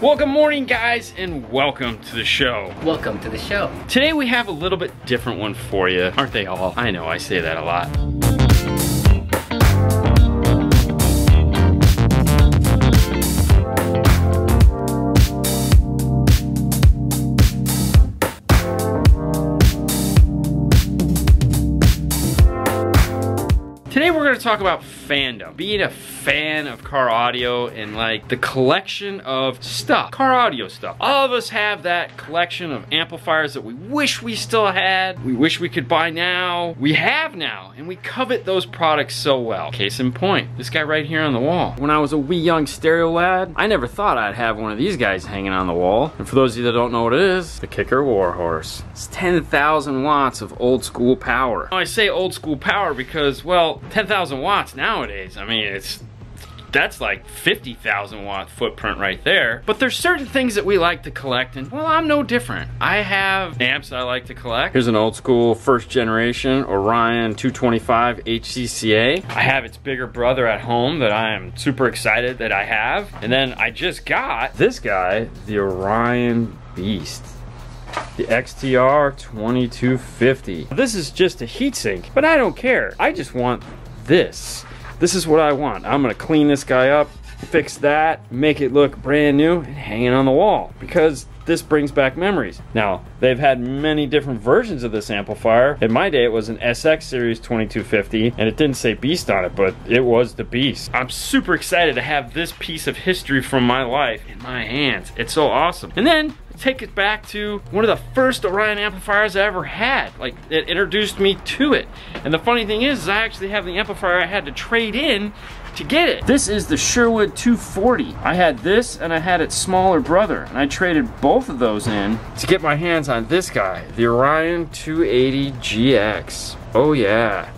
Well, good morning, guys, and welcome to the show. Welcome to the show. Today we have a little bit different one for you. Aren't they all? I know, I say that a lot. Today we're going to talk about fandom, being a fan of car audio and like the collection of stuff, car audio stuff. All of us have that collection of amplifiers that we wish we still had, we wish we could buy now, we have now, and we covet those products so well. Case in point, this guy right here on the wall. When I was a wee young stereo lad, I never thought I'd have one of these guys hanging on the wall. And for those of you that don't know what it is, the Kicker Warhorse. It's 10,000 watts of old school power. I say old school power because, well, 10,000 watts nowadays, I mean, that's like 50,000 watt footprint right there. But there's certain things that we like to collect, and well, I'm no different. I have amps I like to collect. Here's an old school first generation Orion 225 HCCA. I have its bigger brother at home that I am super excited that I have. And then I just got this guy, the Orion Beast. The XTR 2250. This is just a heatsink, but I don't care. I just want this. This is what I want. I'm gonna clean this guy up, fix that, make it look brand new, and hang it on the wall because this brings back memories. Now, they've had many different versions of this amplifier. In my day, it was an SX Series 2250, and it didn't say Beast on it, but it was the Beast. I'm super excited to have this piece of history from my life in my hands. It's so awesome. And then, take it back to one of the first Orion amplifiers I ever had. Like, it introduced me to it. And the funny thing is I actually have the amplifier I had to trade in to get it. This is the Sherwood 240. I had this and I had its smaller brother, and I traded both of those in to get my hands on this guy, the Orion 280 GX. Oh yeah.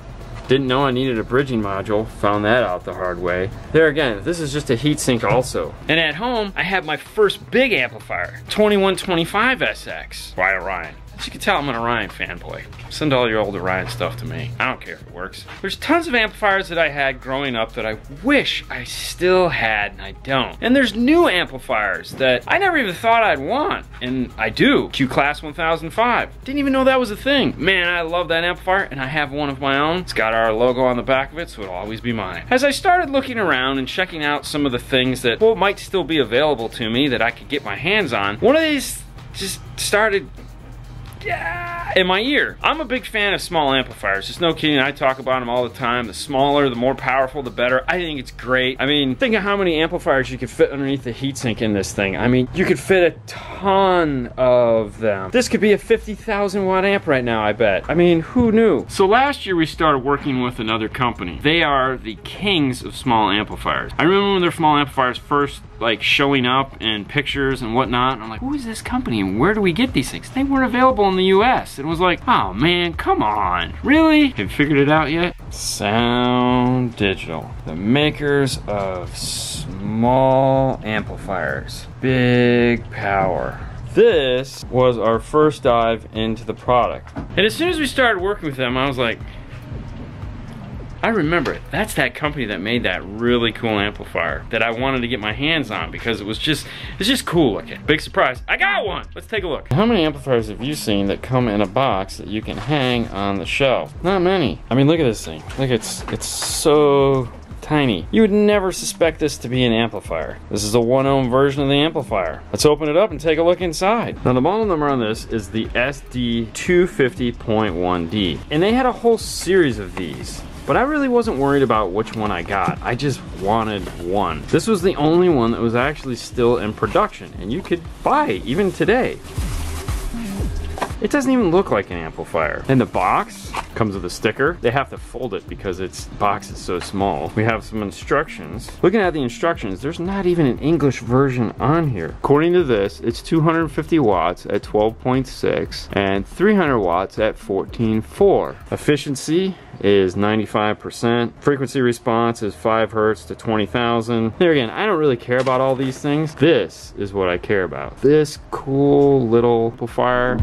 Didn't know I needed a bridging module, found that out the hard way. There again, this is just a heatsink also. And at home, I have my first big amplifier, 2125 SX by Orion. As you can tell, I'm an Orion fanboy. Send all your old Orion stuff to me. I don't care if it works. There's tons of amplifiers that I had growing up that I wish I still had, and I don't. And there's new amplifiers that I never even thought I'd want, and I do. Q-Class 1005. Didn't even know that was a thing. Man, I love that amplifier, and I have one of my own. It's got our logo on the back of it, so it'll always be mine. As I started looking around and checking out some of the things that, well, might still be available to me that I could get my hands on, one of these just started in my ear. I'm a big fan of small amplifiers. Just no kidding, I talk about them all the time. The smaller, the more powerful, the better. I think it's great. I mean, think of how many amplifiers you could fit underneath the heatsink in this thing. I mean, you could fit a ton of them. This could be a 50,000 watt amp right now, I bet. I mean, who knew? So last year we started working with another company. They are the kings of small amplifiers. I remember when their small amplifiers first like showing up in pictures and whatnot, and I'm like, who is this company and where do we get these things? They weren't available in the US. It was like, oh man, come on, really? Have you figured it out yet? Sound Digital, the makers of small amplifiers, big power. This was our first dive into the product. And as soon as we started working with them, I was like, I remember it. That's that company that made that really cool amplifier that I wanted to get my hands on because it's just cool looking. Big surprise, I got one. Let's take a look. How many amplifiers have you seen that come in a box that you can hang on the shelf? Not many. I mean, look at this thing. Look, it's so tiny. You would never suspect this to be an amplifier. This is a 1-ohm version of the amplifier. Let's open it up and take a look inside. Now the model number on this is the SD250.1D. And they had a whole series of these. But I really wasn't worried about which one I got. I just wanted one. This was the only one that was actually still in production, and you could buy it even today. It doesn't even look like an amplifier. And the box comes with a sticker. They have to fold it because its box is so small. We have some instructions. Looking at the instructions, there's not even an English version on here. According to this, it's 250 watts at 12.6 and 300 watts at 14.4. Efficiency is 95%. Frequency response is 5 hertz to 20,000. There again, I don't really care about all these things. This is what I care about. This cool little amplifier.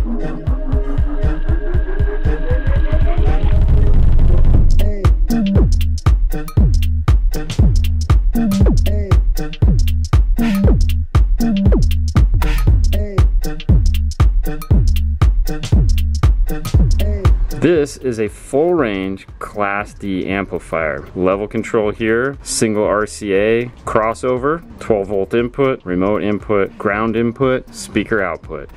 This is a full range Class D amplifier. Level control here, single RCA, crossover, 12 volt input, remote input, ground input, speaker output.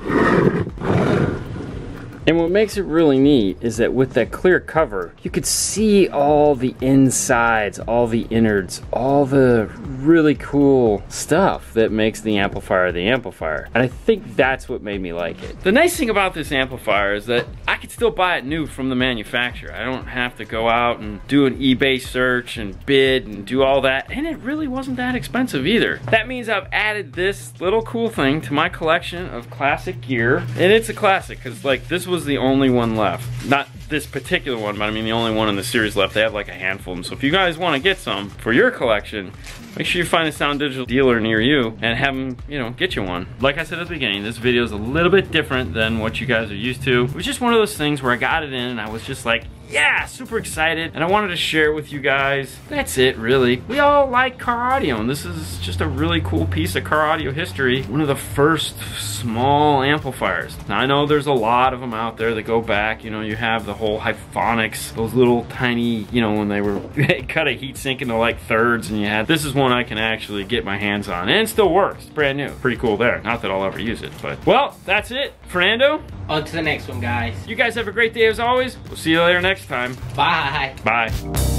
And what makes it really neat is that with that clear cover, you could see all the insides, all the innards, all the really cool stuff that makes the amplifier the amplifier. And I think that's what made me like it. The nice thing about this amplifier is that I could still buy it new from the manufacturer. I don't have to go out and do an eBay search and bid and do all that. And it really wasn't that expensive either. That means I've added this little cool thing to my collection of classic gear. And it's a classic, because like this was the only one left. Not this particular one, but I mean the only one in the series left. They have like a handful of them. So if you guys want to get some for your collection, make sure you find a Sound Digital dealer near you and have them, you know, get you one. Like I said at the beginning, this video is a little bit different than what you guys are used to. It was just one of those things where I got it in and I was just like, yeah, super excited, and I wanted to share it with you guys. That's it, really. We all like car audio, and this is just a really cool piece of car audio history. One of the first small amplifiers. Now, I know there's a lot of them out there that go back. You know, you have the whole Hyphonics, those little tiny, you know, when they were cut a heat sink into like thirds, and you had, this is one I can actually get my hands on, and it still works. It's brand new. Pretty cool there. Not that I'll ever use it, but, well, that's it. Fernando? On to the next one, guys. You guys have a great day as always. We'll see you later next time. Bye. Bye.